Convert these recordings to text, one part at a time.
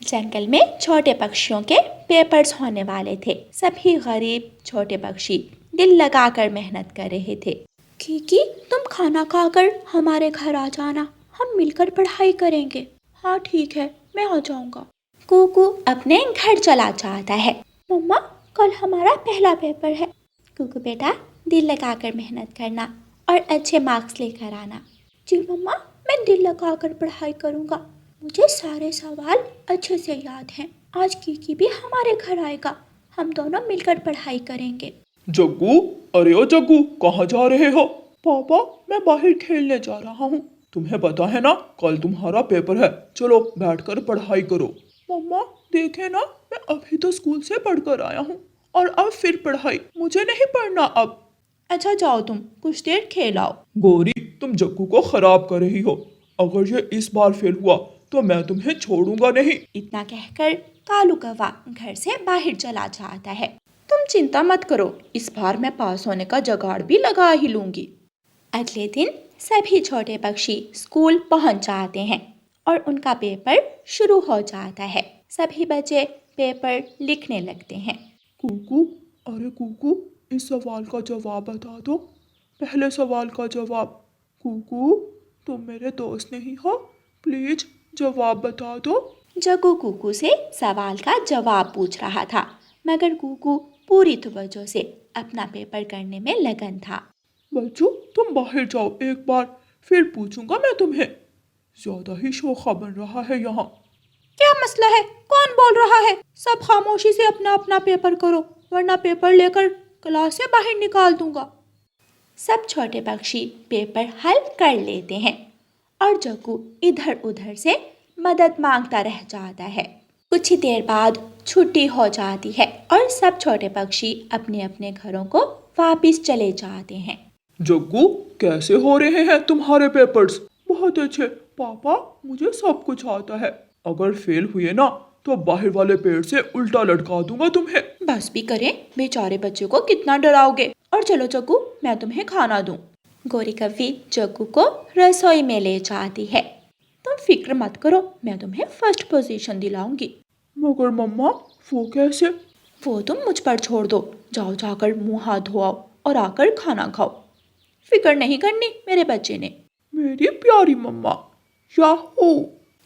जंगल में छोटे पक्षियों के पेपर्स होने वाले थे। सभी गरीब छोटे पक्षी दिल लगाकर मेहनत कर रहे थे। कीकी, तुम खाना खाकर हमारे घर आ जाना, हम मिलकर पढ़ाई करेंगे। हाँ ठीक है, मैं आ जाऊंगा। कूकू अपने घर चला जाता है। मम्मा, कल हमारा पहला पेपर है। कूकू बेटा, दिल लगाकर मेहनत करना और अच्छे मार्क्स लेकर आना। जी मम्मा, मैं दिल लगाकर पढ़ाई करूंगा। मुझे सारे सवाल अच्छे से याद हैं। आज कीकी भी हमारे घर आएगा, हम दोनों मिलकर पढ़ाई करेंगे। जग्गू, अरे ओ जग्गू, कहाँ जा रहे हो? पापा, मैं बाहर खेलने जा रहा हूँ। तुम्हें पता है ना, कल तुम्हारा पेपर है। चलो बैठकर पढ़ाई करो। मम्मा, देखे ना, मैं अभी तो स्कूल से पढ़कर आया हूँ और अब फिर पढ़ाई। मुझे नहीं पढ़ना अब। अच्छा जाओ, तुम कुछ देर खेलाओ। गौरी, तुम जग्गू को खराब कर रही हो। अगर ये इस बार फेल हुआ तो मैं तुम्हें छोड़ूंगा नहीं। इतना कहकर कालू कौवा घर से बाहर चला जाता है। तुम चिंता मत करो, इस बार मैं पास होने का जुगाड़ भी लगा ही लूंगी। अगले दिन सभी छोटे पक्षी स्कूल पहुंच जाते हैं और उनका पेपर शुरू हो जाता है। सभी बच्चे पेपर लिखने लगते हैं। कूकू, अरे कूकू, इस सवाल का जवाब बता दो। पहले सवाल का जवाब। कूकू, तुम मेरे दोस्त नहीं हो, प्लीज जवाब बता दो। जग्गू कूकू से सवाल का जवाब पूछ रहा था, मगर कूकू पूरी तवज्जो से अपना पेपर करने में लगन था। बच्चों, तुम बाहर जाओ, एक बार फिर पूछूंगा मैं तुम्हें। ज्यादा ही शोखा बन रहा है यहाँ। क्या मसला है? कौन बोल रहा है? सब खामोशी से अपना अपना पेपर करो, वरना पेपर लेकर क्लास से बाहर निकाल दूंगा। सब छोटे पक्षी पेपर हल कर लेते हैं और जग्गू इधर उधर से मदद मांगता रह जाता है। कुछ ही देर बाद छुट्टी हो जाती है और सब छोटे पक्षी अपने अपने घरों को वापस चले जाते हैं। जग्गू, कैसे हो रहे हैं तुम्हारे पेपर्स? बहुत अच्छे पापा, मुझे सब कुछ आता है। अगर फेल हुए ना तो बाहर वाले पेड़ से उल्टा लटका दूंगा तुम्हें। बस भी करें, बेचारे बच्चे को कितना डराओगे। और चलो जग्गू, मैं तुम्हें खाना दूं। गोरी कव्वी जग्गू को रसोई में ले जाती है। तुम फिक्र मत करो, मैं तुम्हें फर्स्ट पोजीशन दिलाऊंगी। मगर मम्मा, वो कैसे? वो तुम मुझ पर छोड़ दो। जाओ जाकर मुंह हाथ धोआओ और आकर खाना खाओ। फिक्र नहीं करनी मेरे बच्चे ने। मेरी प्यारी मम्मा। याहू!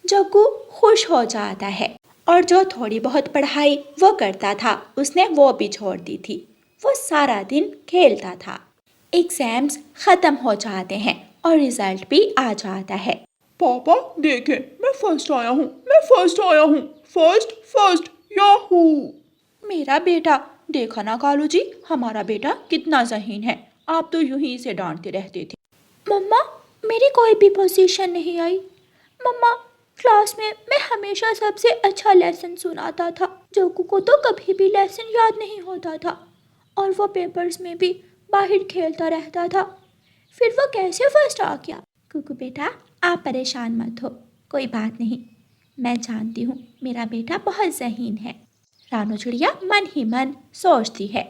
जग्गू खुश हो जाता है और जो थोड़ी बहुत पढ़ाई वो करता था उसने वो भी छोड़ दी थी। वो सारा दिन खेलता था। एग्जाम्स खत्म हो जाते हैं और रिजल्ट भी आ जाता है। पापा देखें, मैं फर्स्ट आया हूँ, मैं फर्स्ट आया हूँ। First first, Yahoo! मेरा बेटा, देखा ना कालू जी, हमारा बेटा कितना ज़हीन है। आप तो यूं ही इसे डांटते रहते थे। मम्मा, मेरी कोई भी पोजीशन नहीं आई। मम्मा, क्लास में मैं हमेशा सबसे अच्छा लेसन सुनाता था। जोकू को तो कभी भी लेसन याद नहीं होता था और वो पेपर्स में भी बाहर खेलता रहता था। फिर वो कैसे फर्स्ट आ गया? कुकू बेटा, आप परेशान मत हो, कोई बात नहीं। मैं जानती हूँ मेरा बेटा बहुत ज़हीन है। रानू चिड़िया मन ही मन सोचती है,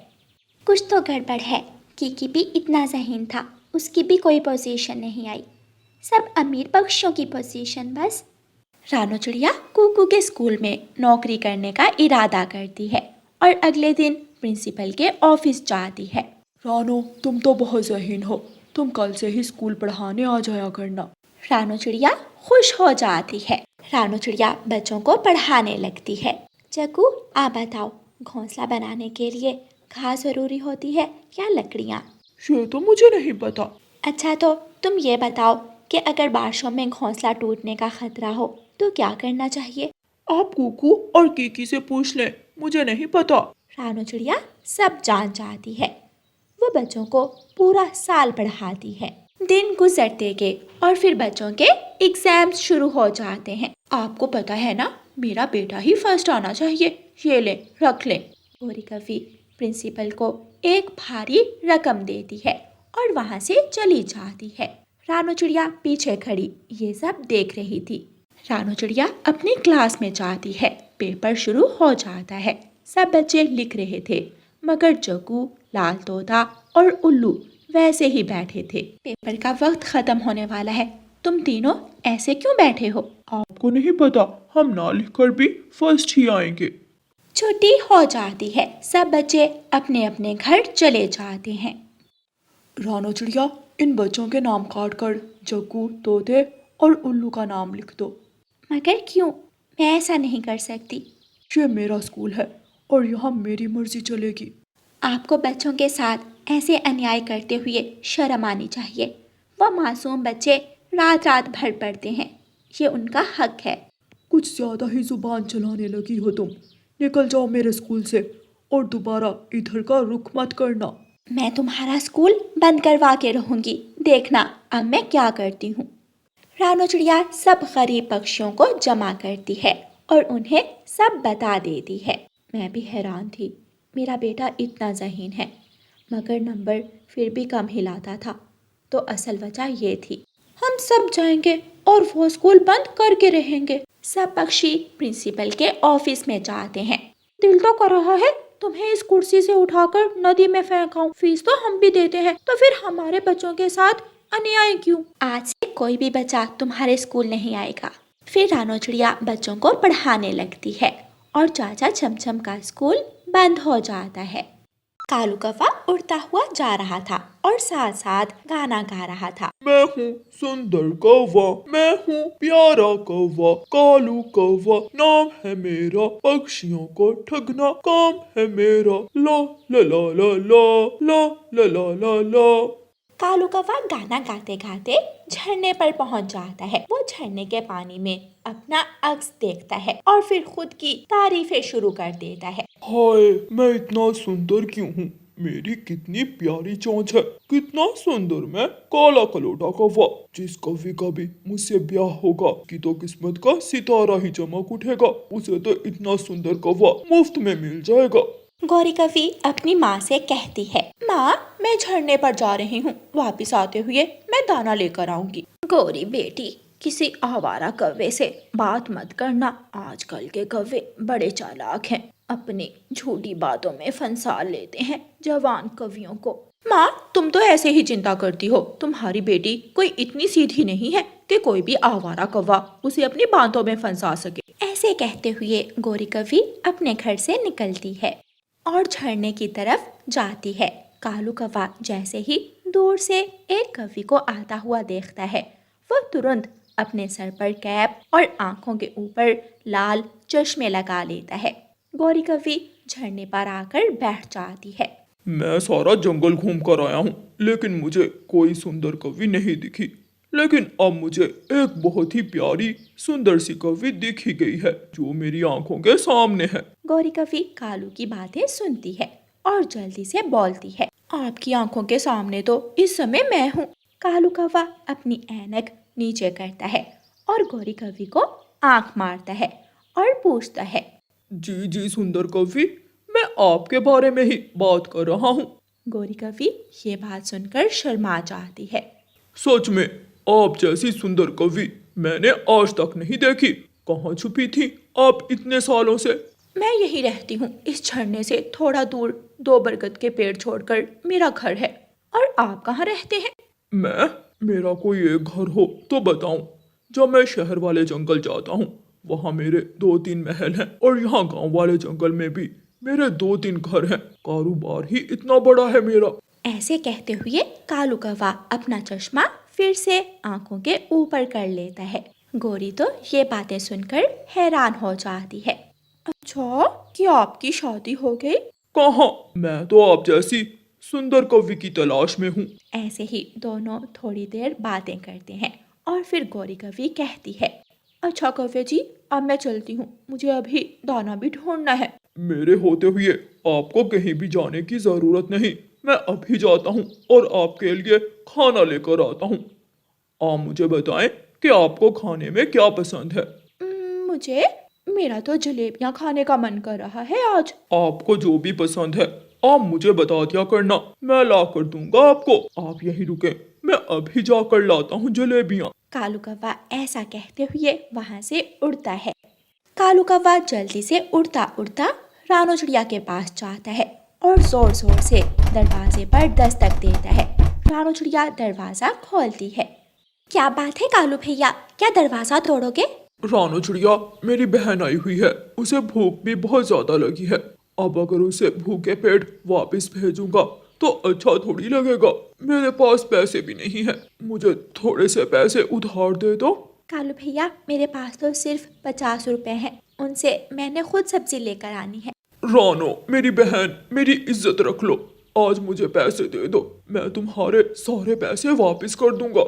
कुछ तो गड़बड़ है। कीकी भी इतना ज़हीन था, उसकी भी कोई पोजीशन नहीं आई। सब अमीर पक्षियों की पोजीशन बस। रानू चिड़िया कूकू के स्कूल में नौकरी करने का इरादा करती है और अगले दिन प्रिंसिपल के ऑफिस जाती है। रानू, तुम तो बहुत ज़हीन हो, तुम कल से ही स्कूल पढ़ाने आ जाया करना। रानू चिड़िया खुश हो जाती है। रानू चिड़िया बच्चों को पढ़ाने लगती है। जग्गू, आप बताओ, घोंसला बनाने के लिए घास ज़रूरी होती है या लकड़ियाँ? ये तो मुझे नहीं पता। अच्छा, तो तुम ये बताओ कि अगर बारिशों में घोंसला टूटने का खतरा हो तो क्या करना चाहिए? आप कूकू और कीकी से पूछ लें, मुझे नहीं पता। रानू चिड़िया सब जान जाती है। वो बच्चों को पूरा साल पढ़ाती है। दिन गुजरते गए और फिर बच्चों के एग्जाम्स शुरू हो जाते हैं। आपको पता है ना, मेरा बेटा ही फर्स्ट आना चाहिए। ये ले, रख ले। गोरी कव्वी प्रिंसिपल को एक भारी रकम देती है और वहाँ से चली जाती है। रानू चिड़िया पीछे खड़ी ये सब देख रही थी। रानू चिड़िया अपनी क्लास में जाती है। पेपर शुरू हो जाता है। सब बच्चे लिख रहे थे, मगर जग्गू, लाल तोता और उल्लू वैसे ही बैठे थे। पेपर का वक्त खत्म होने वाला है, तुम तीनों ऐसे क्यों बैठे हो? आपको नहीं पता, हम ना लिखकर भी फर्स्ट ही आएंगे। छुट्टी हो जाती है, सब बच्चे अपने अपने घर चले जाते हैं। रानो चिड़िया, इन बच्चों के नाम काट कर जग्गू, तोते और उल्लू का नाम लिख दो। मगर क्यों? मैं ऐसा नहीं कर सकती। ये मेरा स्कूल है और यहाँ मेरी मर्जी चलेगी। आपको बच्चों के साथ ऐसे अन्याय करते हुए शर्म आनी चाहिए। वह मासूम बच्चे रात रात भर पढ़ते हैं, ये उनका हक है। कुछ ज्यादा ही जुबान चलाने लगी हो तुम। निकल जाओ मेरे स्कूल से और दोबारा इधर का रुख मत करना। मैं तुम्हारा स्कूल बंद करवा के रहूंगी, देखना अब मैं क्या करती हूँ। रानो चिड़िया सब गरीब पक्षियों को जमा करती है और उन्हें सब बता देती है। मैं भी हैरान थी, मेरा बेटा इतना ज़हीन है मगर नंबर फिर भी कम ही लाता था। तो असल वजह ये थी, हम सब जाएंगे और वो स्कूल बंद करके रहेंगे। सब पक्षी प्रिंसिपल के ऑफिस में जाते हैं। दिल तो कर रहा है तुम्हें इस कुर्सी से उठाकर नदी में फेंकाऊं। फीस तो हम भी देते हैं, तो फिर हमारे बच्चों के साथ अन्याय क्यों? आज से कोई भी बच्चा तुम्हारे स्कूल नहीं आएगा। फिर रानो चिड़िया बच्चों को पढ़ाने लगती है और चाचा चमचम का स्कूल बंद हो जाता है। कालू कौवा उड़ता हुआ जा रहा था और साथ साथ गाना गा रहा था। मैं हूँ सुंदर कौवा, मैं हूँ प्यारा कौवा, कालू कौवा नाम है मेरा, पक्षियों को ठगना काम है मेरा, ला ला ला ला ला ला ला ला ला ला। कालू कौवा गाना गाते गाते झरने पर पहुंच जाता है। वो झरने के पानी में अपना अक्स देखता है और फिर खुद की तारीफें शुरू कर देता है। हाय, मैं इतना सुंदर क्यों हूँ? मेरी कितनी प्यारी चोंच है, कितना सुंदर मैं काला कलोटा कौवा। जिस कौवे का भी मुझसे ब्याह होगा कि तो किस्मत का सितारा ही चमक उठेगा, उसे तो इतना सुंदर कौवा मुफ्त में मिल जाएगा। गौरी कौवी अपनी माँ से कहती है, माँ मैं झरने पर जा रही हूँ, वापस आते हुए मैं दाना लेकर आऊंगी। गौरी बेटी, किसी आवारा कौवे से बात मत करना, आजकल के कौवे बड़े चालाक हैं, अपनी झूठी बातों में फंसा लेते हैं जवान कवियों को। माँ तुम तो ऐसे ही चिंता करती हो, तुम्हारी बेटी कोई इतनी सीधी नहीं है कि कोई भी आवारा कौवा उसे अपनी बातों में फंसा सके। ऐसे कहते हुए गौरी कौवी अपने घर से निकलती है और झरने की तरफ जाती है। कालू कौवा जैसे ही दूर से एक कौवे को आता हुआ देखता है, वह तुरंत अपने सर पर कैप और आंखों के ऊपर लाल चश्मे लगा लेता है। गौरी कौवी झरने पर आकर बैठ जाती है। मैं सारा जंगल घूम कर आया हूँ, लेकिन मुझे कोई सुंदर कौवी नहीं दिखी। लेकिन अब मुझे एक बहुत ही प्यारी सुंदर सी कौवी दिख ही गई है, जो मेरी आंखों के सामने है। गौरी कौवी कालू की बातें सुनती है और जल्दी से बोलती है, आपकी आंखों के सामने तो इस समय मैं हूँ। कालू कौवा अपनी ऐनक नीचे करता है और गौरी कौवी को आंख मारता है और पूछता है, जी जी सुंदर कौवी, मैं आपके बारे में ही बात कर रहा हूँ। गौरी कौवी ये बात सुनकर शर्मा जाती है। सच में आप जैसी सुंदर कौवी मैंने आज तक नहीं देखी। कहाँ छुपी थी आप इतने सालों से? मैं यही रहती हूँ, इस झरने से थोड़ा दूर 2 बरगद के पेड़ छोड़कर मेरा घर है। और आप कहाँ रहते हैं? मेरा कोई एक घर हो तो बताऊं। जब मैं शहर वाले जंगल जाता हूँ, वहाँ मेरे 2-3 महल हैं और यहाँ गांव वाले जंगल में भी मेरे 2-3 घर हैं। कारोबार ही इतना बड़ा है मेरा। ऐसे कहते हुए कालू कौवा अपना चश्मा फिर से आंखों के ऊपर कर लेता है। गौरी तो ये बातें सुनकर हैरान हो जाती है। अच्छा, क्या आपकी शादी हो गई? कहाँ, मैं तो आप जैसी सुंदर कौवी की तलाश में हूँ। ऐसे ही दोनों थोड़ी देर बातें करते हैं और फिर गौरी कौवी कहती है, अच्छा कौवे जी, अब मैं चलती हूँ, मुझे अभी दाना भी ढूंढना है। मेरे होते हुए आपको कहीं भी जाने की जरूरत नहीं, मैं अभी जाता हूँ और आपके लिए खाना लेकर आता हूँ। आप मुझे बताएं कि आपको खाने में क्या पसंद है? मेरा तो जलेबियाँ खाने का मन कर रहा है आज। आपको जो भी पसंद है आप मुझे बता दिया करना, मैं ला कर दूंगा आपको। आप यहीं रुके, मैं अभी जाकर लाता हूँ जलेबियाँ। कालू कौवा ऐसा कहते हुए वहाँ से उड़ता है। कालू कौवा जल्दी से उड़ता उड़ता रानो चिड़िया के पास जाता है और जोर जोर से दरवाजे पर दस्तक देता है। रानो चिड़िया दरवाजा खोलती है। क्या बात है कालू भैया, क्या दरवाजा तोड़ोगे? रानो चिड़िया, मेरी बहन आई हुई है, उसे भूख भी बहुत ज्यादा लगी है। अब अगर उसे भूखे पेट वापस भेजूंगा तो अच्छा थोड़ी लगेगा। मेरे पास पैसे भी नहीं है, मुझे थोड़े से पैसे उधार दे दो। कालू भैया, मेरे पास तो सिर्फ 50 रुपए हैं, उनसे मैंने खुद सब्जी लेकर आनी है। रानो मेरी बहन, मेरी इज्जत रख लो, आज मुझे पैसे दे दो, मैं तुम्हारे सारे पैसे वापस कर दूंगा।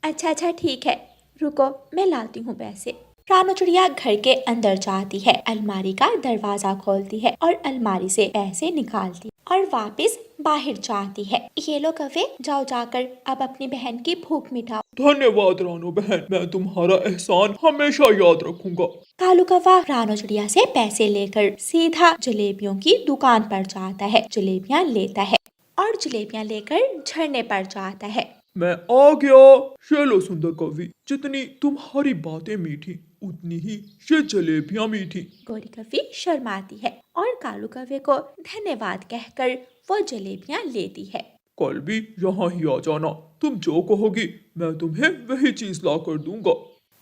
अच्छा ठीक है, रुको मैं लाती हूँ पैसे। रानो चिड़िया घर के अंदर जाती है, अलमारी का दरवाजा खोलती है और अलमारी से पैसे निकालती और वापस बाहर जाती है। ये लो कव्वे, जाओ जाकर अब अपनी बहन की भूख मिटाओ। धन्यवाद रानो बहन, मैं तुम्हारा एहसान हमेशा याद रखूंगा। कालू कौवा रानो चिड़िया से पैसे लेकर सीधा जलेबियों की दुकान पर जाता है, जलेबियाँ लेता है और जलेबियाँ लेकर झरने पर जाता है। मैं आ गया। ये लो सुंदर कवि, जितनी तुम्हारी बातें मीठी उतनी ही ये जलेबियां मीठी। गोरी कव्वी शर्माती है और कालू कौवे को धन्यवाद कहकर वो जलेबियाँ लेती है। कल भी यहाँ ही आ जाना, तुम जो कहोगी मैं तुम्हें वही चीज ला कर दूंगा।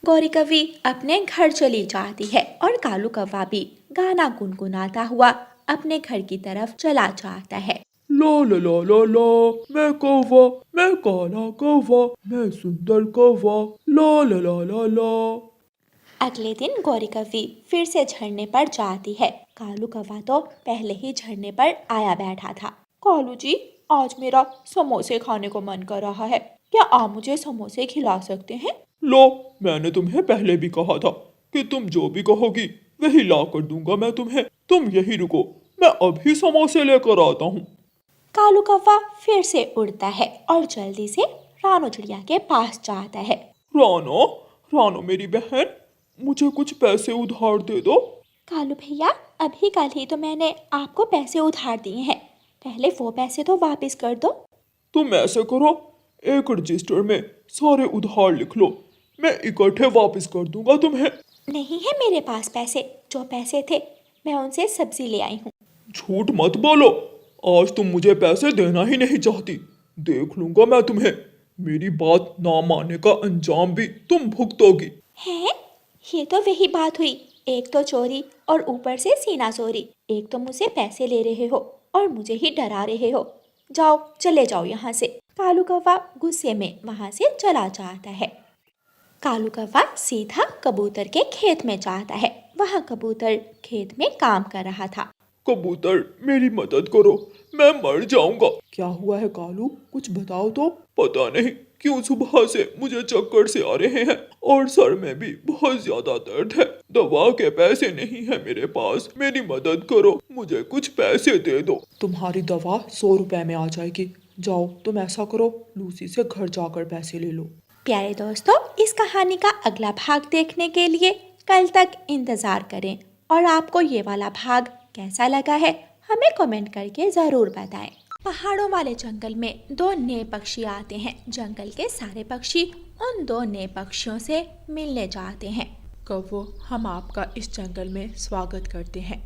गौरी कव्वी अपने घर चली जाती है और कालू कौवा भी गाना गुनगुनाता हुआ अपने घर की तरफ चला जाता है। ला ला ला ला ला, मैं कौवा, मैं काला कौवा, मैं सुंदर कौवा, ला ला ला ला ला। अगले दिन गौरी कव्वी फिर से झरने पर जाती है। कालू कौवा तो पहले ही झरने पर आया बैठा था। कालू जी, आज मेरा समोसे खाने को मन कर रहा है, क्या आप मुझे समोसे खिला सकते हैं? लो, मैंने तुम्हें पहले भी कहा था कि तुम जो भी कहोगी वही ला कर दूंगा मैं तुम्हें। तुम यही रुको, मैं अभी समोसे लेकर आता हूँ। कालू कौवा फिर से उड़ता है और जल्दी से रानो चिड़िया के पास जाता है। रानो, रानो मेरी बहन, मुझे कुछ पैसे उधार दे दो। कालू भैया, अभी कल ही तो मैंने आपको पैसे उधार दिए हैं, पहले वो पैसे तो वापस कर दो। तुम ऐसे करो, एक रजिस्टर में सारे उधार लिख लो, मैं इकट्ठे वापस कर दूंगा तुम्हें। नहीं है मेरे पास पैसे, जो पैसे थे मैं उनसे सब्जी ले आई हूँ। झूठ मत बोलो, आज तुम मुझे पैसे देना ही नहीं चाहती। देख लूंगा मैं तुम्हें, मेरी बात ना मानने का अंजाम भी तुम भुगतोगी। हैं? ये तो वही बात हुई, एक तो चोरी और ऊपर से सीना चोरी। एक तो मुझसे पैसे ले रहे हो और मुझे ही डरा रहे हो। जाओ, चले जाओ यहाँ से। कालू कौवा गुस्से में वहाँ से चला जाता है। कालू कौवा सीधा कबूतर के खेत में जाता है। वहाँ कबूतर खेत में काम कर रहा था। कबूतर, मेरी मदद करो, मैं मर जाऊंगा। क्या हुआ है कालू, कुछ बताओ तो। पता नहीं क्यों सुबह से मुझे चक्कर से आ रहे हैं और सर में भी बहुत ज्यादा दर्द है। दवा के पैसे नहीं है मेरे पास, मेरी मदद करो, मुझे कुछ पैसे दे दो। तुम्हारी दवा 100 रुपए में आ जाएगी। जाओ, तुम ऐसा करो, लूसी से घर जाकर पैसे ले लो। प्यारे दोस्तों, इस कहानी का अगला भाग देखने के लिए कल तक इंतजार करें और आपको ये वाला भाग कैसा लगा है हमें कमेंट करके ज़रूर बताएं। पहाड़ों वाले जंगल में 2 नए पक्षी आते हैं। जंगल के सारे पक्षी उन 2 नए पक्षियों से मिलने जाते हैं। कौवो, हम आपका इस जंगल में स्वागत करते हैं।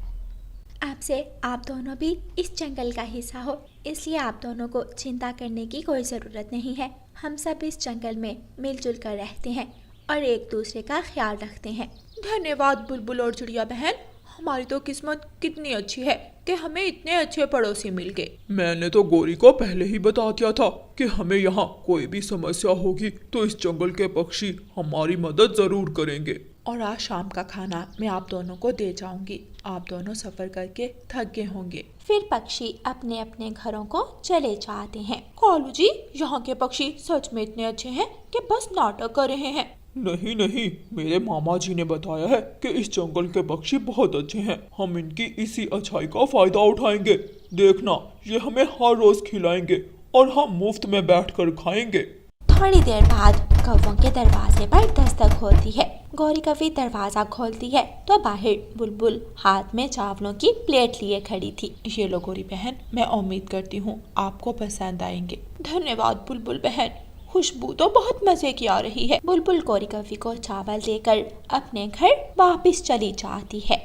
आपसे आप दोनों भी इस जंगल का हिस्सा हो, इसलिए आप दोनों को चिंता करने की कोई ज़रूरत नहीं है। हम सब इस जंगल में मिलजुल कर रहते हैं और एक दूसरे का ख्याल रखते हैं। धन्यवाद बुलबुल और चिड़िया बहन, हमारी तो किस्मत कितनी अच्छी है कि हमें इतने अच्छे पड़ोसी मिल गए। मैंने तो गोरी को पहले ही बता दिया था कि हमें यहाँ कोई भी समस्या होगी तो इस जंगल के पक्षी हमारी मदद जरूर करेंगे। और आज शाम का खाना मैं आप दोनों को दे जाऊंगी, आप दोनों सफर करके थक गए होंगे। फिर पक्षी अपने अपने घरों को चले जाते हैं। कालू जी, यहाँ के पक्षी सच में इतने अच्छे हैं कि बस नाटक कर रहे हैं। नहीं नहीं, मेरे मामा जी ने बताया है कि इस जंगल के पक्षी बहुत अच्छे हैं, हम इनकी इसी अच्छाई का फायदा उठाएंगे। देखना, ये हमें हर रोज खिलाएंगे और हम मुफ्त में बैठकर खाएंगे। थोड़ी देर बाद कौवों के दरवाजे पर दस्तक होती है। गौरी कव्वी दरवाजा खोलती है तो बाहर बुलबुल हाथ में चावलों की प्लेट लिए खड़ी थी। ये लो गोरी बहन, मैं उम्मीद करती हूँ आपको पसंद आएंगे। धन्यवाद बुलबुल बहन, खुशबू तो बहुत मजे की आ रही है। बुलबुल गौरी कव्वी को चावल देकर अपने घर वापस चली जाती है।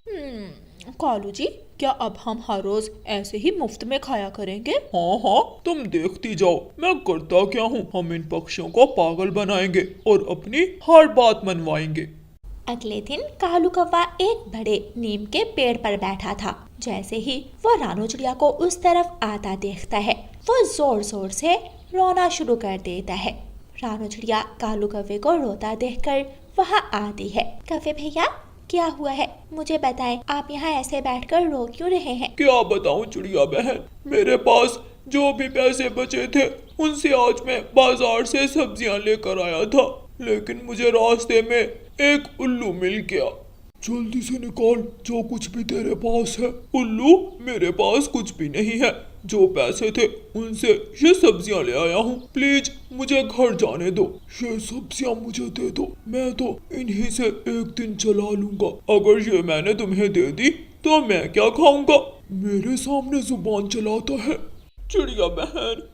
कालू जी, क्या अब हम हर रोज ऐसे ही मुफ्त में खाया करेंगे? हाँ हाँ, तुम देखती जाओ मैं करता क्या हूँ। हम इन पक्षियों को पागल बनाएंगे और अपनी हर बात मनवाएंगे। अगले दिन कालू कौवा एक बड़े नीम के पेड़ पर बैठा था। जैसे ही वो रानू चिड़िया को उस तरफ आता देखता है, वो जोर जोर से रोना शुरू कर देता है। रानू चिड़िया कालू कौवे को रोता देखकर वहाँ आती है। कौवे भैया, क्या हुआ है, मुझे बताएं, आप यहाँ ऐसे बैठकर रो क्यों रहे हैं? क्या बताऊं चिड़िया बहन, मेरे पास जो भी पैसे बचे थे उनसे आज मैं बाजार से सब्जियां लेकर आया था, लेकिन मुझे रास्ते में एक उल्लू मिल गया। जल्दी से निकाल जो कुछ भी तेरे पास है। उल्लू, मेरे पास कुछ भी नहीं है, जो पैसे थे उनसे ये सब्जियां ले आया हूँ, प्लीज मुझे घर जाने दो। ये सब्जियां मुझे दे दो, मैं तो इन्हीं से एक दिन चला लूंगा। अगर ये मैंने तुम्हें दे दी तो मैं क्या खाऊंगा? मेरे सामने जुबान चलाता है। चिड़िया बहन,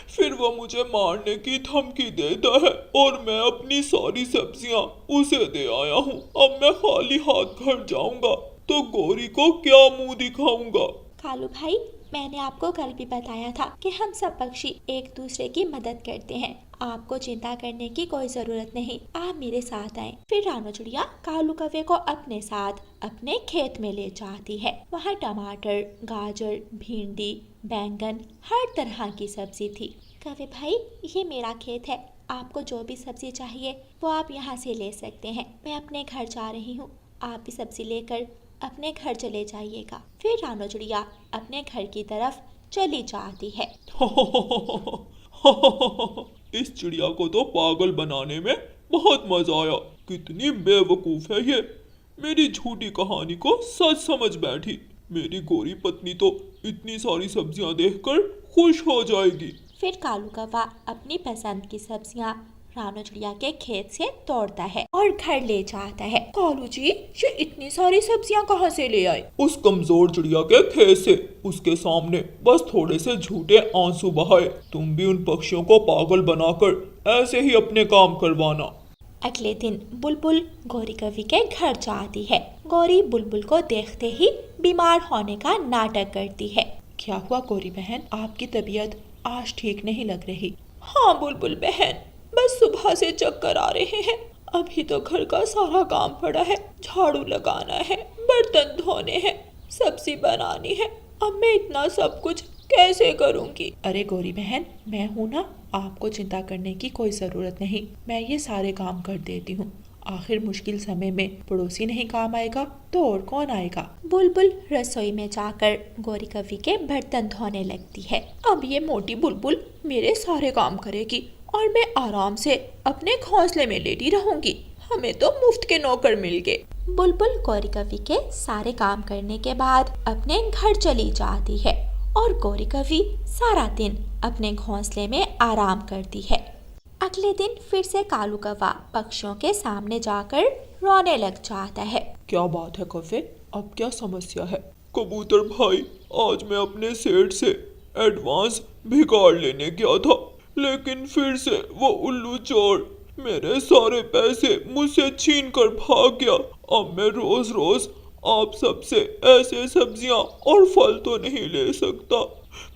फिर वो मुझे मारने की धमकी देता है और मैं अपनी सारी सब्जियां उसे दे आया हूँ। अब मैं खाली हाथ घर जाऊंगा तो गौरी को क्या मुंह दिखाऊंगा? कालू भाई, मैंने आपको कल भी बताया था कि हम सब पक्षी एक दूसरे की मदद करते हैं। आपको चिंता करने की कोई जरूरत नहीं, आप मेरे साथ आए। फिर रानू चिड़िया कालू कौवे को अपने साथ अपने खेत में ले जाती है। वहाँ टमाटर, गाजर, भिंडी, बैंगन, हर तरह की सब्जी थी। कौवे भाई, ये मेरा खेत है, आपको जो भी सब्जी चाहिए वो आप यहाँ से ले सकते हैं। मैं अपने घर जा रही हूँ, आप भी सब्जी लेकर अपने घर चले जाइएगा। फिर रानू चिड़िया अपने घर की तरफ चली जाती है। इस चिड़िया को तो पागल बनाने में बहुत मजा आया। कितनी बेवकूफ है ये, मेरी झूठी कहानी को सच समझ बैठी। मेरी गोरी पत्नी तो इतनी सारी सब्जियां देखकर खुश हो जाएगी। फिर कालू कौवा अपनी पसंद की सब्जियां रानू चिड़िया के खेत से तोड़ता है और घर ले जाता है। कालू जी, ये इतनी सारी सब्जियां कहाँ से ले आए? उस कमजोर चिड़िया के खेत से। उसके सामने बस थोड़े से झूठे आंसू बहाए। तुम भी उन पक्षियों को पागल बनाकर ऐसे ही अपने काम करवाना। अगले दिन बुलबुल गौरी कवि के घर जाती है। गौरी बुलबुल को देखते ही बीमार होने का नाटक करती है। क्या हुआ गौरी बहन, आपकी तबीयत आज ठीक नहीं लग रही? हाँ बुलबुल बहन, बस सुबह से चक्कर आ रहे हैं। अभी तो घर का सारा काम पड़ा है, झाड़ू लगाना है, बर्तन धोने हैं, सब्जी बनानी है। अब मैं इतना सब कुछ कैसे करूंगी? अरे गौरी बहन, मैं हूँ ना, आपको चिंता करने की कोई जरूरत नहीं। मैं ये सारे काम कर देती हूँ। आखिर मुश्किल समय में पड़ोसी नहीं काम आएगा तो और कौन आएगा? बुलबुल रसोई में जाकर गौरी कवि के बर्तन धोने लगती है। अब ये मोटी बुलबुल मेरे सारे काम करेगी और मैं आराम से अपने घोंसले में लेटी रहूंगी। हमें तो मुफ्त के नौकर मिल गए। बुलबुल गौरी कवि के सारे काम करने के बाद अपने घर चली जाती है और गौरी कवि सारा दिन अपने घोंसले में आराम करती है। अगले दिन फिर से कालू कौवा पक्षियों के सामने जाकर रोने लग जाता है। क्या बात है कौवे, अब क्या समस्या है? कबूतर भाई, आज मैं अपने सेठ से एडवांस भिगाड़ लेने गया था, लेकिन फिर से वो उल्लू चोर मेरे सारे पैसे मुझसे छीन कर भाग गया। अब मैं रोज रोज आप सबसे ऐसे सब्जियां और फल तो नहीं ले सकता,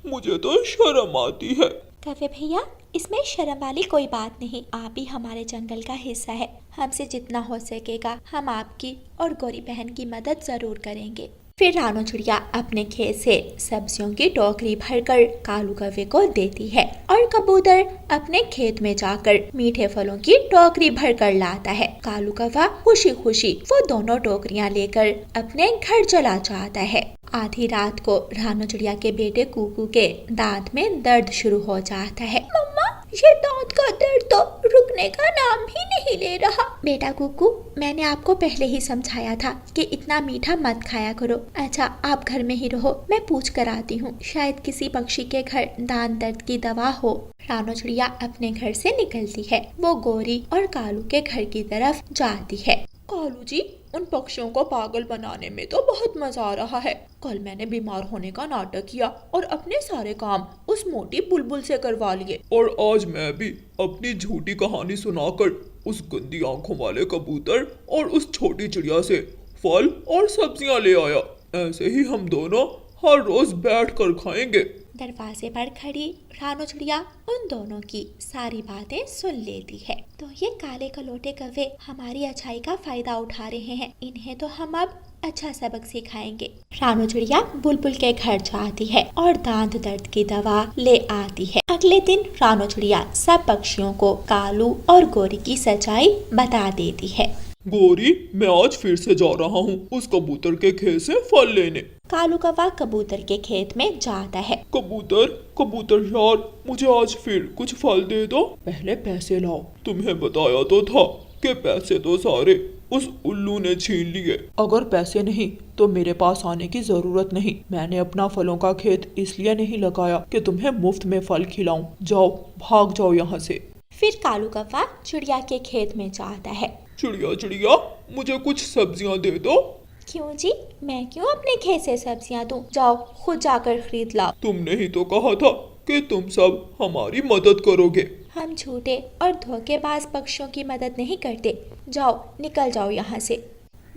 मुझे तो शर्म आती है। कौवे भैया, इसमें शर्म वाली कोई बात नहीं, आप ही हमारे जंगल का हिस्सा है। हमसे जितना हो सकेगा हम आपकी और गौरी बहन की मदद जरूर करेंगे। फिर रानू चिड़िया अपने खेत से सब्जियों की टोकरी भरकर कालू कौवे को देती है और कबूतर अपने खेत में जाकर मीठे फलों की टोकरी भरकर लाता है। कालू कौवा खुशी खुशी वो दोनों टोकरियां लेकर अपने घर चला जाता है। आधी रात को रानू चिड़िया के बेटे कुकू के दांत में दर्द शुरू हो जाता है। मम्मा, ये दांत का दर्द तो रुकने का नाम ही नहीं ले रहा। बेटा कुकू, मैंने आपको पहले ही समझाया था कि इतना मीठा मत खाया करो। अच्छा, आप घर में ही रहो, मैं पूछ कर आती हूँ, शायद किसी पक्षी के घर दांत दर्द की दवा हो। रानू चिड़िया अपने घर से निकलती है। वो गौरी और कालू के घर की तरफ जाती है। कालू जी, उन पक्षियों को पागल बनाने में तो बहुत मजा आ रहा है। कल मैंने बीमार होने का नाटक किया और अपने सारे काम उस मोटी बुलबुल से करवा लिए। और आज मैं भी अपनी झूठी कहानी सुनाकर उस गंदी आंखों वाले कबूतर और उस छोटी चिड़िया से फल और सब्जियां ले आया। ऐसे ही हम दोनों हर रोज बैठ कर खाएंगे। दरवाजे पर खड़ी रानू चिड़िया उन दोनों की सारी बातें सुन लेती है। तो ये काले कलोटे कौवे हमारी अच्छाई का फायदा उठा रहे हैं, इन्हें तो हम अब अच्छा सबक सिखाएंगे। रानू चिड़िया बुलबुल के घर जाती है और दांत दर्द की दवा ले आती है। अगले दिन रानू चिड़िया सब पक्षियों को कालू और गोरी की सच्चाई बता देती है। गोरी, मैं आज फिर से जा रहा हूँ उस कबूतर के खेत से फल लेने। कालू कौवा कबूतर के खेत में जाता है। कबूतर कबूतर यार, मुझे आज फिर कुछ फल दे दो। पहले पैसे लाओ। तुम्हें बताया तो था कि पैसे तो सारे उस उल्लू ने छीन लिए। अगर पैसे नहीं तो मेरे पास आने की जरूरत नहीं। मैंने अपना फलों का खेत इसलिए नहीं लगाया कि तुम्हें मुफ्त में फल खिलाऊं। जाओ, भाग जाओ यहाँ से। फिर कालू कौवा चिड़िया के खेत में जाता है। चिड़िया चिड़िया, मुझे कुछ सब्जियाँ दे दो। क्यों जी, मैं क्यों अपने खेत से सब्जियां दूं? जाओ खुद जाकर खरीद लाओ। तुमने ही तो कहा था कि तुम सब हमारी मदद करोगे। हम झूठे और धोखेबाज पक्षियों की मदद नहीं करते। जाओ, निकल जाओ यहाँ से।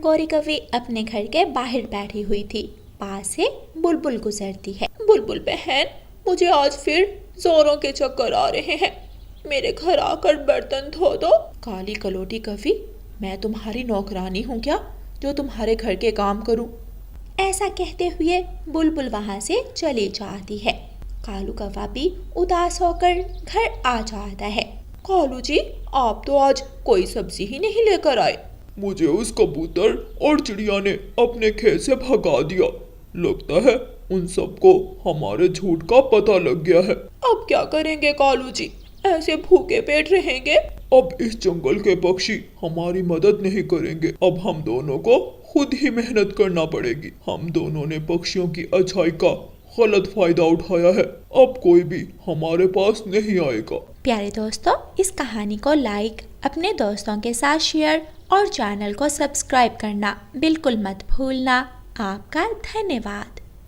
गौरी कौवी अपने घर के बाहर बैठी हुई थी। पास से बुलबुल गुजरती है। बुलबुल बहन, मुझे आज फिर जोरों के चक्कर आ रहे हैं, मेरे घर आकर बर्तन धो दो। काली कलोटी कौवी, मैं तुम्हारी नौकरानी हूँ क्या जो तुम्हारे घर के काम करूँ? ऐसा कहते हुए बुलबुल वहाँ से चली जाती है। कालू कौवा भी उदास होकर घर आ जाता है। कालू जी, आप तो आज कोई सब्जी ही नहीं लेकर आए। मुझे उस कबूतर और चिड़िया ने अपने खेत से भगा दिया। लगता है उन सबको हमारे झूठ का पता लग गया है। अब क्या करेंगे कालू जी? ऐसे भूखे पेट रहेंगे? अब इस जंगल के पक्षी हमारी मदद नहीं करेंगे। अब हम दोनों को खुद ही मेहनत करना पड़ेगी। हम दोनों ने पक्षियों की अच्छाई का गलत फायदा उठाया है। अब कोई भी हमारे पास नहीं आएगा। प्यारे दोस्तों, इस कहानी को लाइक, अपने दोस्तों के साथ शेयर और चैनल को सब्सक्राइब करना बिल्कुल मत भूलना। आपका धन्यवाद।